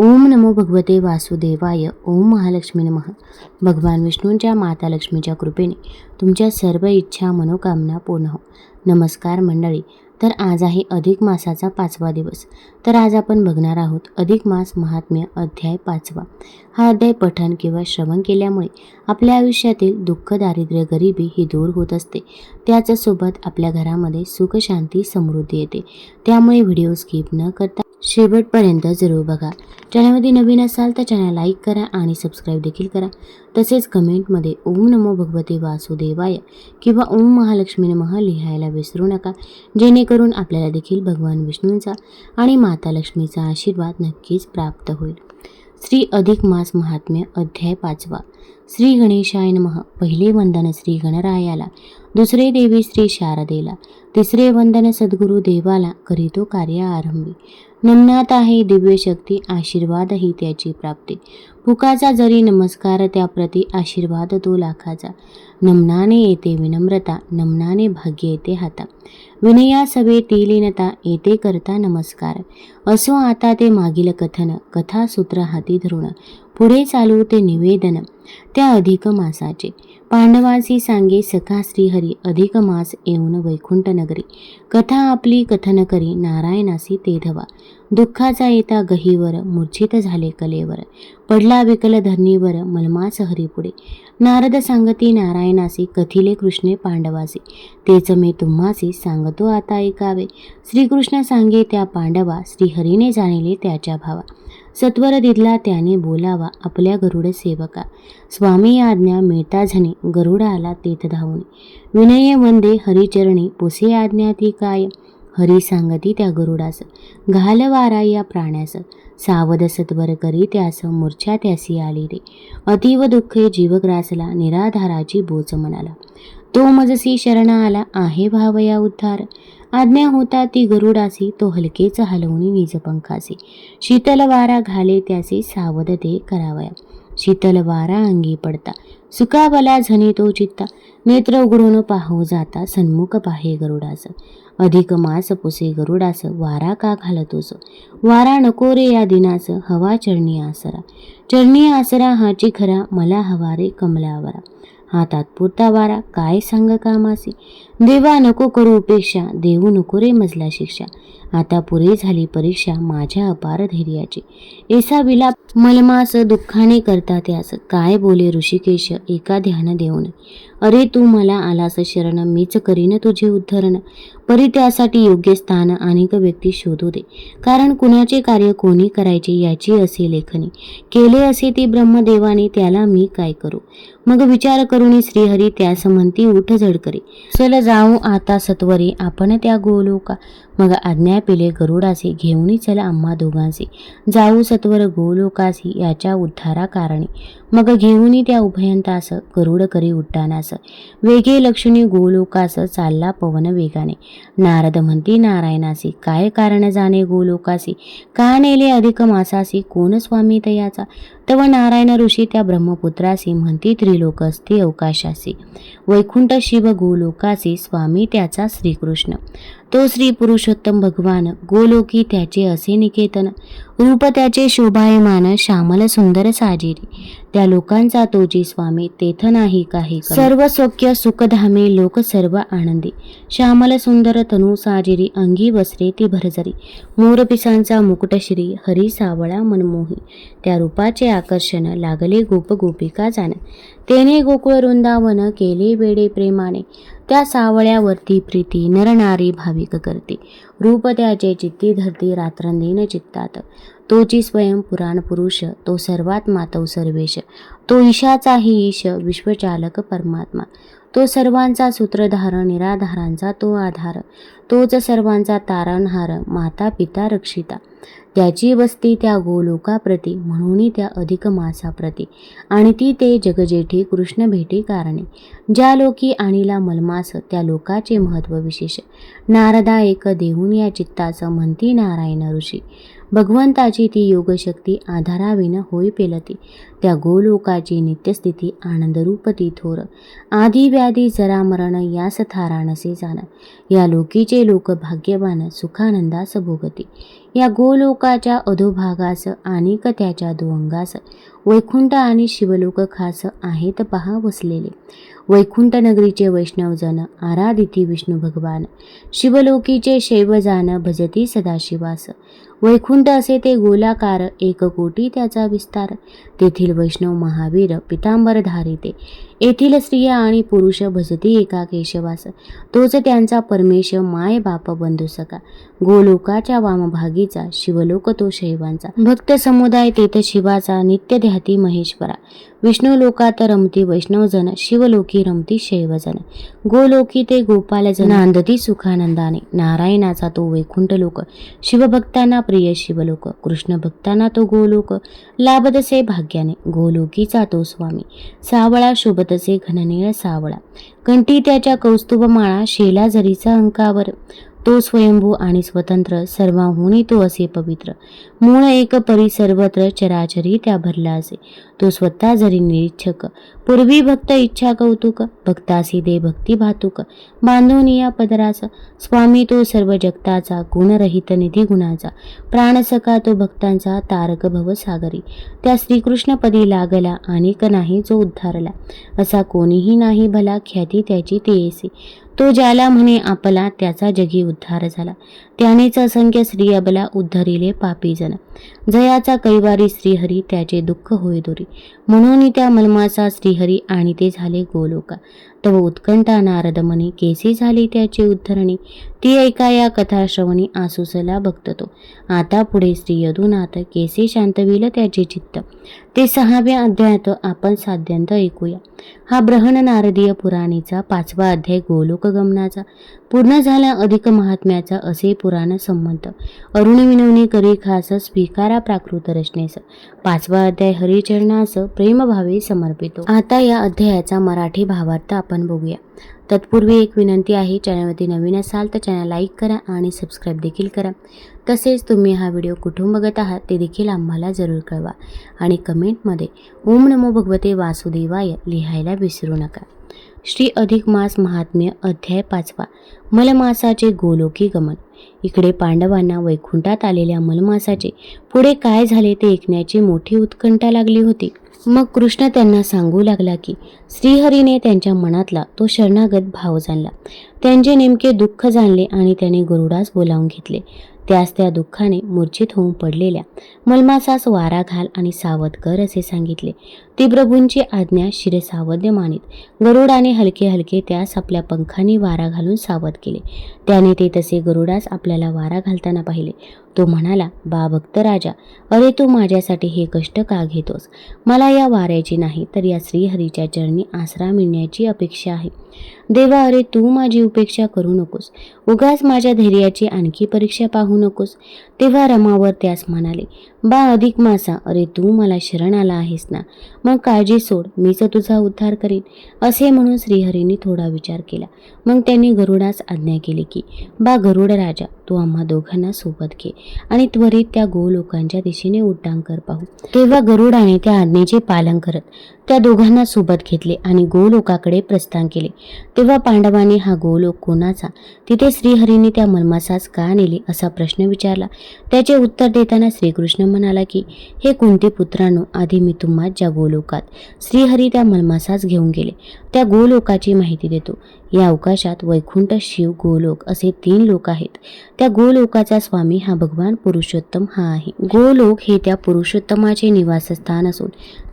ओम नमो भगवते वासुदेवाय. ओम महालक्ष्मी नमः. भगवान विष्णूंच्या माता लक्ष्मीच्या कृपेने तुमच्या सर्व इच्छा मनोकामना पूर्ण हो. नमस्कार मंडळी. तर आज आहे अधिक मासाचा 5वा दिवस. तर आज आपण बघणार आहोत अधिक मास महात्म्य अध्याय 5वा. हा अध्याय पठण किंवा श्रवण केल्यामुळे आपल्या आयुष्यातील दुःख, दारिद्र्य, गरिबी ही दूर होत असते. त्याचसोबत आपल्या घरामध्ये सुख, शांती, समृद्धी येते. त्यामुळे व्हिडिओ स्किप न करता शेवटपर्यंत जरूर बघा. चॅनलमध्ये नवीन असाल तर चॅनल लाईक करा आणि सबस्क्राईब देखील करा. तसेच कमेंटमध्ये ओम नमो भगवते वासुदेवाय किंवा ओम महालक्ष्मी नमः लिहायला विसरू नका, जेणेकरून आपल्याला देखील भगवान विष्णूंचा आणि माता लक्ष्मीचा आशीर्वाद नक्कीच प्राप्त होईल. श्री अधिक मास महात्म्य अध्याय 5वा. श्री गणेशाय नमः. पहिले वंदन श्री गणरायाला, दुसरे देवी श्री शारदेला, तिसरे वंदन सद्गुरु देवाला, करीतो कार्य आरंभी. नमनात आहे दिव्य शक्ती, आशीर्वादही त्याची प्राप्ती. पुकाचा जरी नमस्कार त्याप्रती, आशीर्वाद तो लाखाचा. नमनाने येते विनम्रता, नमनाने भाग्य येते हाता. विनया सवे लीनता, येते करता नमस्कार. असो आता ते मागील कथन, कथा सूत्र हाती धरून. पुढे चालू ते निवेदन त्या अधिक मासाचे. पांडवासी सांगे सखा श्रीहरी, अधिक मास येऊन वैकुंठ नगरी. कथा आपली कथन करी, नारायणासी ते धवा. दुःखाचा येता गहीवर, मूर्छित झाले कलेवर. पडला विकल धरणीवर, मलमास हरीपुढे. नारद सांगती नारायणासी, कथिले कृष्णे पांडवासी. तेच मी तुम्हासी सांगतो आता ऐकावे. श्रीकृष्ण सांगे त्या पांडवा, श्रीहरीने जाणिले त्याच्या भावा. सत्वर दिदला त्याने बोलावा, आपल्या गरुड सेवका. स्वामी आज्ञा मिळता झनी, गरुड आला तेथ धावून. विनय वंदे हरिचरणी, पुसे आज्ञा ती काय. हरी सांगती त्या गरुडास, घाल वारा या प्राण्यास. सावध सत्वर करी त्यास, मूर्छा त्यासी आली रे. अतीव दुःखे जीव ग्रासला, निराधाराची बोच मनाला. तो मजसी शरण आला, आहे भावया उद्धार. आज्ञा होता ती गरुडासी, तो हलकेच हलवून निज पंखासी. शीतल वारा घाले त्यासी, सावध ते करावया. शीतल वारा अंगी पडता, सुखावला झनी तो चित्ता. नेत्र उघडून पाहू जाता, सन्मुख पाहे गरुडास. अधिक मास पुसे गरुडास, वारा का घालतोस. वारा नको रे या दिनास, हवा चरणी आसरा. चरणी आसरा हाची खरा, मला हवा रे कमलावरा. हा तात्पुरता वारा, काय सांग कामासी. देवा नको करू उपेक्षा, देऊ नको रे मजला शिक्षा. आता पुरे झाली परीक्षा, माझ्या अपार धैर्याची. ऐसा विलाप मलमास, दुःखाने करता त्यास. काय बोले ऋषिकेश, एका ध्यान देऊन. अरे तू मला आलास शरण, मीच करीन तुझे उद्धरण. परी त्यासाठी योग्य स्थान अनेक व्यक्ती शोधू दे. कारण कुणाचे कार्य कोणी करायचे याची असे लेखणी. केले असे ती ब्रह्मदेवाने, त्याला मी काय करू. मग विचार करून श्रीहरी त्यास म्हणती, उठ झडकरी. चल जाऊ आता सत्वरी आपण त्या गोलोका. मग आज्ञा पेले गरुडासी, घेऊन चला आम्हा दोघांसी. जाऊ सत्वर गोलोकासी, याच्या उद्धारा कारणी. मग घेऊन त्या उभयंतास, गरुड करी उड्डाणास. वेगे लक्ष्मी गोलोकास, चालला पवन वेगाने. नारद म्हणती नारायणासी, काय कारण जाणे गोलोकासी. का नेले अधिक मासासी, कोण स्वामी तयाचा. तव नारायण ऋषी त्या ब्रह्मपुत्रासी, म्हणती त्रिलोक असते अवकाशासी. वैकुंठ शिव गोलोकासी, स्वामी त्याचा श्रीकृष्ण. तो श्री पुरुषोत्तम भगवान, गोलोकी त्याचे असे निकेतन. रूप त्याचे शोभायमान, श्यामल सुंदर साजिरी. त्या लोकांचा तोची स्वामी, तेथ नाही काही. सर्व सौख्य सुखधामे, लोक सर्व आनंदी. श्यामल सुंदर तनु साजिरी, अंगी वस्त्रे ती भरजरी. मोरपिसांचा मुकुट श्री, हरी सावळा मनमोही. त्या रूपाचे आकर्षण, लागले गोप गोपिका जाण. तेने गोकुळ वृंदावन, केले वेडे प्रेमाने. त्या सावळ्यावरती प्रीती, नरनारी भाविक करते. रूप त्याचे चित्ती धरती, रात्रंदिन चित्तात. तोची स्वयं पुराण पुरुष, तो सर्वात मातव सर्वेश. तो ईशाचाही ईश, विश्वचालक परमात्मा. तो सर्वांचा सूत्रधार, निराधारांचा तो आधार. तोच सर्वांचा तारणहार, माता पिता रक्षिता. त्याची वस्ती त्या गोलोकाप्रती, म्हणून त्या अधिक मासाप्रती. आणि ती ते जगजेठी कृष्ण भेटी कारणे. ज्या लोकी आणिला मलमास, त्या लोकाचे महत्व विशेष. नारदा एक देऊन या चित्तास, म्हणती नारायण ऋषी. भगवंताची ती योगशक्ती, आधाराविन होई पेलती. त्या गोलोकाची नित्यस्थिती, आनंदरूप ती थोर. आधी व्याधी जरा मरण, यास थारा नसे जाण. या लोकीचे लोक भाग्यवान, सुखानंदास भोगती. या गोलोकाच्या अधोभागास आणि त्याच्या दुअंगास वैकुंठ आणि शिवलोक खास आहेत पहा वसलेले. वैकुंठ नगरीचे वैष्णवजन आराधिती विष्णू भगवान, शिवलोकीचे शैवजान भजती सदाशिवास. वैकुंठ असे ते गोलाकार, 1 कोटी त्याचा विस्तार. तेथील वैष्णव महावीर पितांबर धारिते, येथील स्त्रिया आणि पुरुष भजती एका केशवास. तोच त्यांचा परमेश माय बाप बंधू सखा. गोलोकाच्या वामभागीचा शिवलोक तो शैवांचा. भक्त समुदाय तेथ शिवाचा, नित्य ध्याती महेश्वरा. विष्णू लोकात रमती वैष्णवजन, शिवलोकी रमती शैवजन. गोलोकी ते गोपालजन, नांदती सुखानंदाने. नारायणाचा तो वैकुंठ लोक, शिवभक्तांना प्रिय शिवलोक. कृष्ण भक्तांना तो गोलोक, लाभतसे भाग्याने. गोलोकीचा तो स्वामी, सावळा शोभतसे घननीळ सावळा. कंठी त्याच्या कौस्तुभमाळा, शेला जरीचा अंकावर. तो स्वयंभू आणि स्वतंत्र, सर्वांहुनी तो असे पवित्र. मूळ एक परी सर्वत्र, चराचरी त्या भरला असे. तो स्वतः जरी निरीक्षक, पूर्वी भक्त इच्छा कौतुक. भक्तासी दे भक्ती भातुक, बांधून या पदरास. स्वामी तो सर्व जगताचा, गुणरहित निधी गुणाचा. प्राणसखा तो भक्तांचा, तारक भवसागरी. त्या श्रीकृष्णपदी लागला, अनेक नाही जो उद्धारला. असा कोणीही नाही भला, ख्याती त्याची तेयसी. तो ज्याला म्हणे आपला, त्याचा जगी उद्धार झाला. त्यानेच असंख्य स्त्री अबला, उद्धरिले पापी जन. जयाचा कैवारी श्रीहरी, त्याचे दुःख होय दुरी. म्हणून त्या मलमाचा श्रीहरी, आणि ते झाले गोलोका. तव उत्कंठा नारद म्हणे, केसी झाली त्याची उद्धरणी. ती ऐका या कथा श्रवणी, आसुसला भक्त तो. आता पुढे श्री यदुनाथ, केसी शांतविल त्याचे चित्त. ते 6व्या अध्यायात आपण साद्यंत ऐकूया. हा ब्रहण नारदीय पुराणीचा 5वा अध्याय गोलोक गमनाचा पूर्ण झाला. अधिक महात्म्याचा असे पुराण संमत. अरुण विनवणी करी खास, स्वीकारा प्राकृत रचनेस. 5वा अध्याय हरिचरणास प्रेमभावे समर्पितो. आता या अध्यायाचा मराठी भावार्थ आपण बघूया. तत्पूर्वी एक विनंती आहे, चॅनलवरती नवीन असाल तर चॅनल लाईक करा आणि सबस्क्राईब देखील करा. तसेच तुम्ही हा व्हिडिओ कुठून बघत आहात ते देखील आम्हाला जरूर कळवा आणि कमेंटमध्ये ओम नमो भगवते वासुदेवाय लिहायला विसरू नका. श्री अधिक मास महात्म्य अध्याय 5वा. मलमासाचे गोलोकी गमन. इकडे पांडवांना वैकुंठात आलेल्या मलमासाचे पुढे काय झाले ते ऐकण्याची मोठी उत्कंठा लागली होती. मग कृष्ण त्यांना सांगू लागला की श्रीहरीने त्यांच्या मनातला तो शरणागत भाव जाणला, त्यांचे नेमके दुःख जाणले आणि त्याने गरुडास बोलावून घेतले. त्यास त्या दुःखाने मूर्छित होऊन पडलेल्या मलमासास वारा घाल आणि सावध कर असे सांगितले. ती प्रभूंची आज्ञा शिरसावध्य मानित गरुडाने हलके हलके त्यास आपल्या पंखांनी वारा घालून सावध केले. त्याने ते तसे गरुडास आपल्याला वारा घालताना पाहिले. तो म्हणाला, बा भक्त राजा, अरे तू माझ्यासाठी हे कष्ट का घेतोस? मला या वाऱ्याची नाही तर या श्रीहरीच्या चरणी आसरा मिळण्याची अपेक्षा आहे. देवा, अरे तू माझी उपेक्षा करू नकोस. उगाच माझ्या धैर्याची आणखी परीक्षा पाहू नकोस. तेव्हा रमावर त्यास म्हणाले, बा अधिक मासा, अरे तू मला शरण आला आहेस ना, मग काळजी सोड, मीच तुझा उद्धार करीन. असे म्हणून श्रीहरीने थोडा विचार केला. मग त्यांनी गरुडास आज्ञा केली की, बा गरुड राजा, तू आम्हा दोघांना सोबत घे आणि त्वरित त्या गोलोकांच्या दिशेने उड्डाण कर पाहू. तेव्हा गरुडाने त्या आज्ञेचे पालन करत त्या दोघांना सोबत घेतले आणि गोलोकाकडे प्रस्थान केले. तेव्हा पांडवांनी हा गोलोक कोणाचा, तिथे श्रीहरीने त्या मलमासास का नेले असा प्रश्न विचारला. त्याचे उत्तर देताना श्रीकृष्ण म्हणाला की, हे कुंती पुत्रांनो, आधी मी तुम्हा ज्या गोलोकात श्रीहरी त्या मलमासास घेऊन गेले त्या गोलोकाची माहिती देतो. या अवकाशात वैकुंठ, शिव, गोलोक असे 3 लोक आहेत. त्या गोलोकाचा स्वामी हा भगवान पुरुषोत्तम हा आहे. गोलोक हे त्या पुरुषोत्तमाचे निवासस्थान असून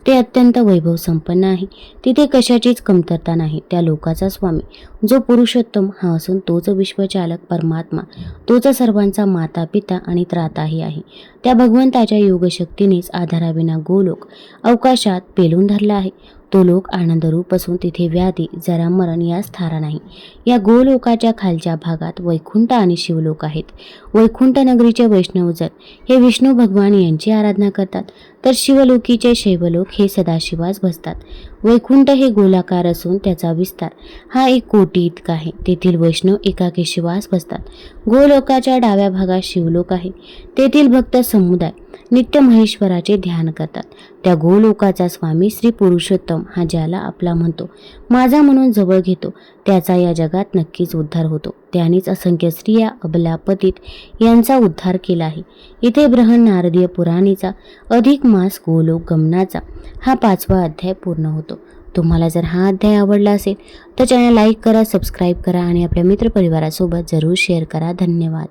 ते अत्यंत वैभव संपन्न आहे. तिथे कशाचीच कमतरता नाही. त्या लोकाचा स्वामी जो पुरुषोत्तम हा असून तोच विश्वचालक परमात्मा, तोच सर्वांचा माता पिता आणि त्राताही आहे. त्या भगवंताच्या योगशक्तीनेच आधाराविना गोलोक अवकाशात पेलून धरला आहे. तो लोक आनंदरूप असून तिथे व्याधी, जरा मरण यास थारा नाही. या गोलोकाच्या खालच्या भागात वैकुंठ आणि शिवलोक आहेत. वैकुंठ नगरीचे वैष्णवजन हे विष्णू भगवान यांची आराधना करतात, तर शिवलोकीचे शैवलोक हे सदाशिवास बसतात. वैकुंठ हे गोलाकार असून त्याचा विस्तार हा 1 कोटी इतका आहे. तेथील वैष्णव एका केशवास बसतात. गोलोकाच्या डाव्या भागात शिवलोक आहे. तेथील भक्त समुदाय नित्य महेश्वराचे ध्यान करतात. त्या गोलोकाचा स्वामी श्री पुरुषोत्तम हा ज्याला आपला म्हणतो, माझा म्हणून जवळ घेतो, त्याचा या जगात नक्कीच उद्धार होतो. त्यांनीच असंख्य स्त्रिया अबला पतित यांचा उद्धार केला आहे. इथे बृहन नारदीय पुराणीचा अधिक मास गोलोक गमनाचा हा 5वा अध्याय पूर्ण होतो. तुम्हाला जर हा अध्याय आवडला असेल तर चॅनल लाईक करा, सबस्क्राईब करा आणि आपल्या मित्रपरिवारासोबत जरूर शेअर करा. धन्यवाद.